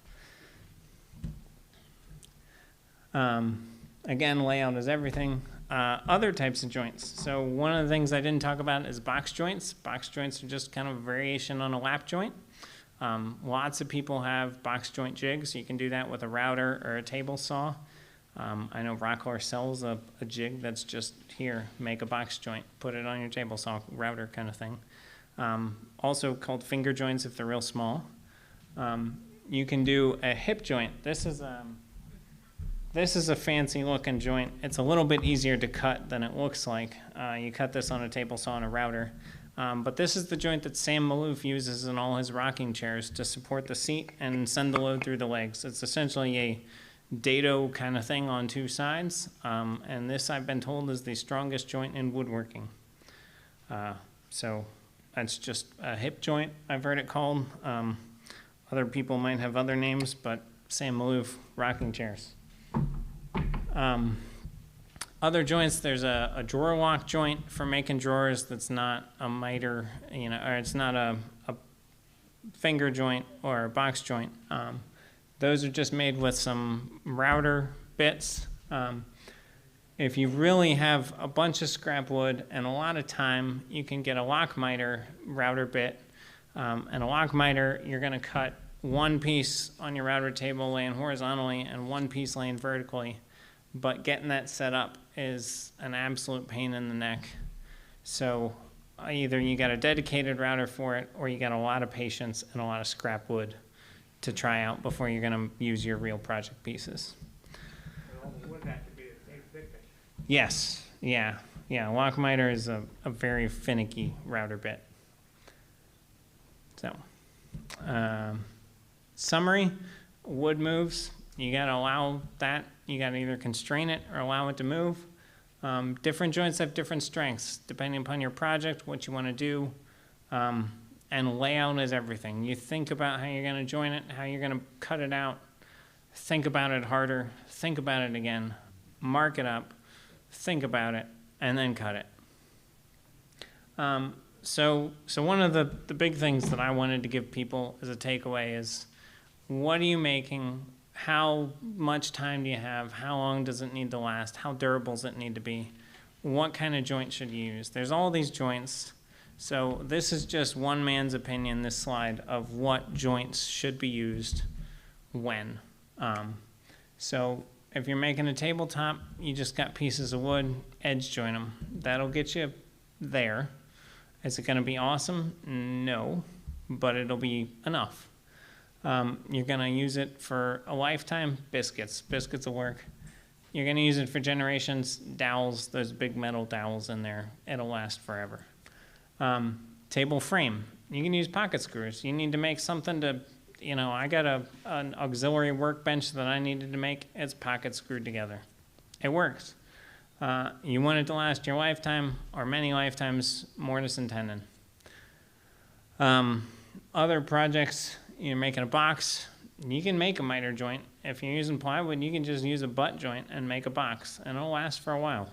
Again, layout is everything. Other types of joints. So one of the things I didn't talk about is box joints. Box joints are just kind of a variation on a lap joint. Lots of people have box joint jigs. You can do that with a router or a table saw. I know Raffle sells a jig that's just here, make a box joint, put it on your table saw, router kind of thing. Also called finger joints if they're real small. You can do a hip joint. This is a fancy looking joint. It's a little bit easier to cut than it looks like. You cut this on a table saw and a router. But this is the joint that Sam Maloof uses in all his rocking chairs to support the seat and send the load through the legs. It's essentially a dado kind of thing on two sides. And this, I've been told, is the strongest joint in woodworking. So that's just a hip joint, I've heard it called. Other people might have other names, but Sam Maloof, rocking chairs. Other joints, there's a drawer lock joint for making drawers that's not a miter, or it's not a finger joint or a box joint. Those are just made with some router bits. If you really have a bunch of scrap wood and a lot of time, you can get a lock miter router bit. And a lock miter, you're going to cut one piece on your router table laying horizontally and one piece laying vertically. But getting that set up is an absolute pain in the neck. So either you got a dedicated router for it or you got a lot of patience and a lot of scrap wood to try out before you're going to use your real project pieces. Wouldn't have to be the same thickness. Yes, yeah. Lock miter is a very finicky router bit. So, summary, wood moves. You got to allow that. You got to either constrain it or allow it to move. Different joints have different strengths depending upon your project, what you want to do. And layout is everything. You think about how you're going to join it, how you're going to cut it out. Think about it harder. Think about it again. Mark it up. Think about it, and then cut it. So one of the big things that I wanted to give people as a takeaway is, what are you making? How much time do you have? How long does it need to last? How durable does it need to be? What kind of joint should you use? There's all these joints. So this is just one man's opinion, this slide, of what joints should be used when. So if you're making a tabletop, you just got pieces of wood, edge joint them. That'll get you there. Is it going to be awesome? No, but it'll be enough. You're gonna use it for a lifetime, biscuits will work. You're gonna use it for generations, dowels, those big metal dowels in there, it'll last forever. Table frame, you can use pocket screws. You need to make something to, I got an auxiliary workbench that I needed to make, it's pocket screwed together. It works. You want it to last your lifetime or many lifetimes, Mortise and Tenon. Other projects, you're making a box, you can make a miter joint. If you're using plywood, you can just use a butt joint and make a box, and it'll last for a while.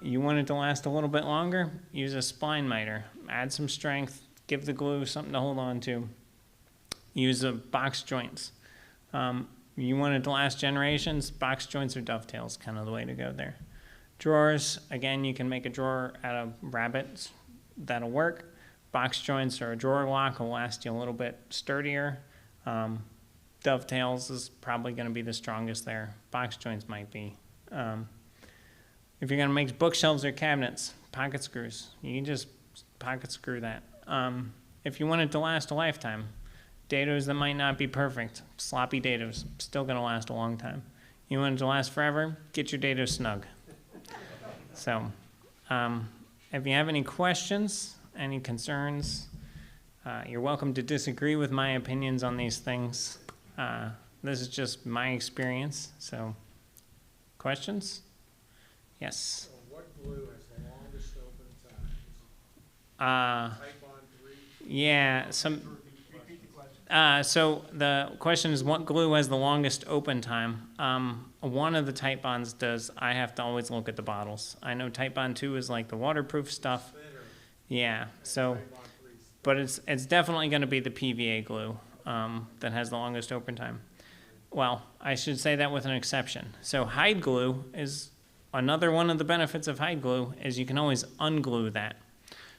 You want it to last a little bit longer, use a spline miter. Add some strength, give the glue something to hold on to. Use a box joints. You want it to last generations, box joints or dovetails, kind of the way to go there. Drawers, again, you can make a drawer out of rabbets, that'll work. Box joints or a drawer lock will last you a little bit sturdier. Dovetails is probably going to be the strongest there. Box joints might be. If you're going to make bookshelves or cabinets, pocket screws. You can just pocket screw that. If you want it to last a lifetime, dados that might not be perfect, sloppy dados, still going to last a long time. You want it to last forever, get your dado snug. So, if you have any questions, any concerns, you're welcome to disagree with my opinions on these things. This is just my experience, so questions? Yes? So what glue has the longest open time? Type on 3? Yeah, so the question is, what glue has the longest open time? One of the Type Bonds does. I have to always look at the bottles. I know Type Bond 2 is like the waterproof stuff. Yeah, so, but it's definitely going to be the PVA glue that has the longest open time. Well, I should say that with an exception. So hide glue is another one of the benefits of hide glue is you can always unglue that.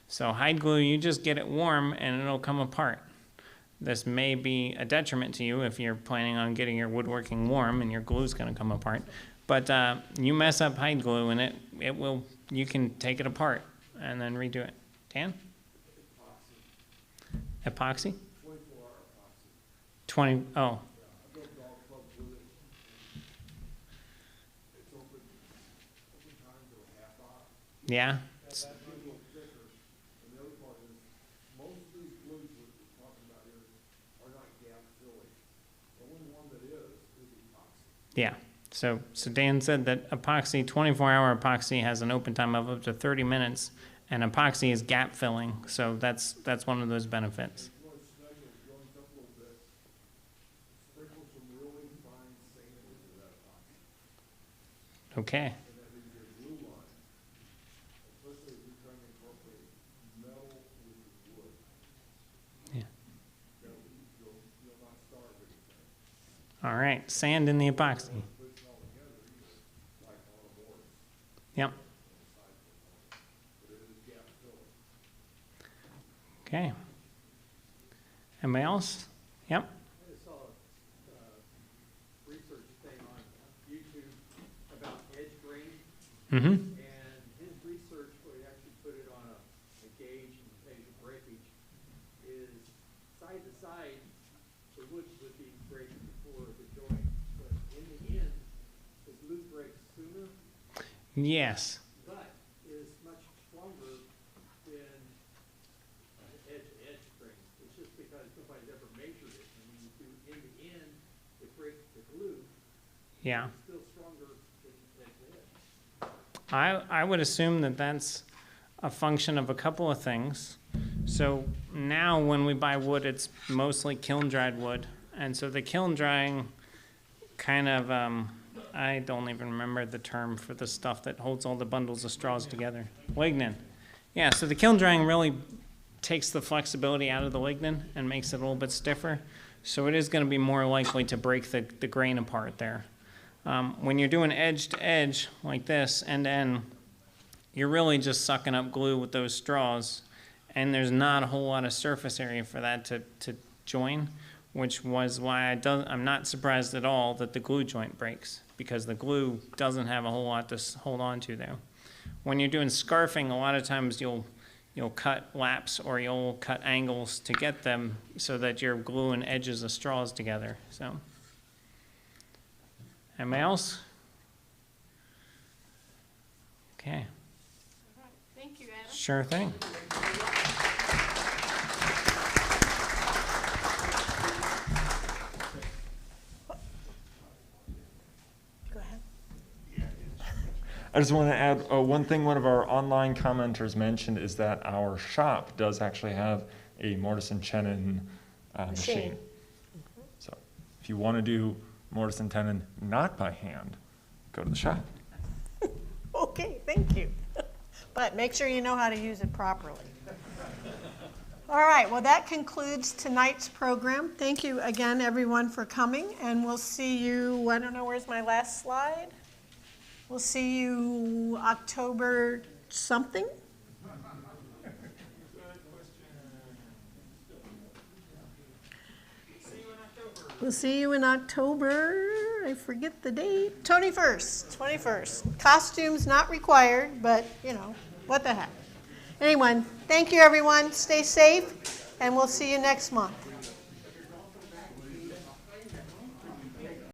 So hide glue, you just get it warm and it'll come apart. This may be a detriment to you if you're planning on getting your woodworking warm and your glue's going to come apart. But you mess up hide glue and it will, you can take it apart and then redo it. Dan? Epoxy? 24-hour epoxy. 20, oh. I go to golf club with it. It's open time to a half hour. Yeah? That's a little thicker. And the other part is, most of these glues we're talking about here are not gap filling. The only one that is epoxy. Yeah. So Dan said that epoxy, 24-hour epoxy has an open time of up to 30 minutes, and epoxy is gap filling. So that's one of those benefits. If you want to snug those joints up a little bit, sprinkle some really fine sand into that epoxy. Okay. And that leaves your glue line. Especially if you're trying to incorporate metal with the wood. Yeah. You'll not starve anything. All right. Sand in the epoxy. Put it all together, like on a board. Yep. But it is gap filling. Okay. Anybody else? Yep. I just saw a research thing on YouTube about edge grain, Mm-hmm. and his research, where he actually put it on a gauge and measure breakage, is side to side, the wood would be breaking before the joint, but in the end, the glue breaks sooner, Yes. but is much stronger than edge-to-edge grain. It's just because nobody's ever measured it, and when you do, in the end, it breaks the glue, Yeah. it's still stronger than edge-to-edge. I would assume that that's a function of a couple of things. So now when we buy wood, it's mostly kiln dried wood. And so the kiln drying kind of, I don't even remember the term for the stuff that holds all the bundles of straws together. Lignin. Yeah, so the kiln drying really takes the flexibility out of the lignin and makes it a little bit stiffer. So it is going to be more likely to break the grain apart there. When you're doing edge to edge like this, end to end, you're really just sucking up glue with those straws, and there's not a whole lot of surface area for that to join, which was why I'm not surprised at all that the glue joint breaks, because the glue doesn't have a whole lot to hold on to there. When you're doing scarfing, a lot of times you'll you'll cut laps or you'll cut angles to get them so that you're gluing edges of straws together. So, anybody else? Okay, Thank you, Adam. sure thing. Go ahead. I just want to add one thing. One of our online commenters mentioned is that our shop does actually have a Mortise and Tenon machine. So if you want to do Mortise and Tenon not by hand, go to the shop. Okay, thank you. But make sure you know how to use it properly. All right, well, that concludes tonight's program. Thank you again, everyone, for coming, and we'll see you, I don't know, where's my last slide? We'll see you October something? We'll see you in October, I forget the date, 21st. Costumes not required, but, you know, what the heck. Anyway, thank you, everyone. Stay safe, and we'll see you next month.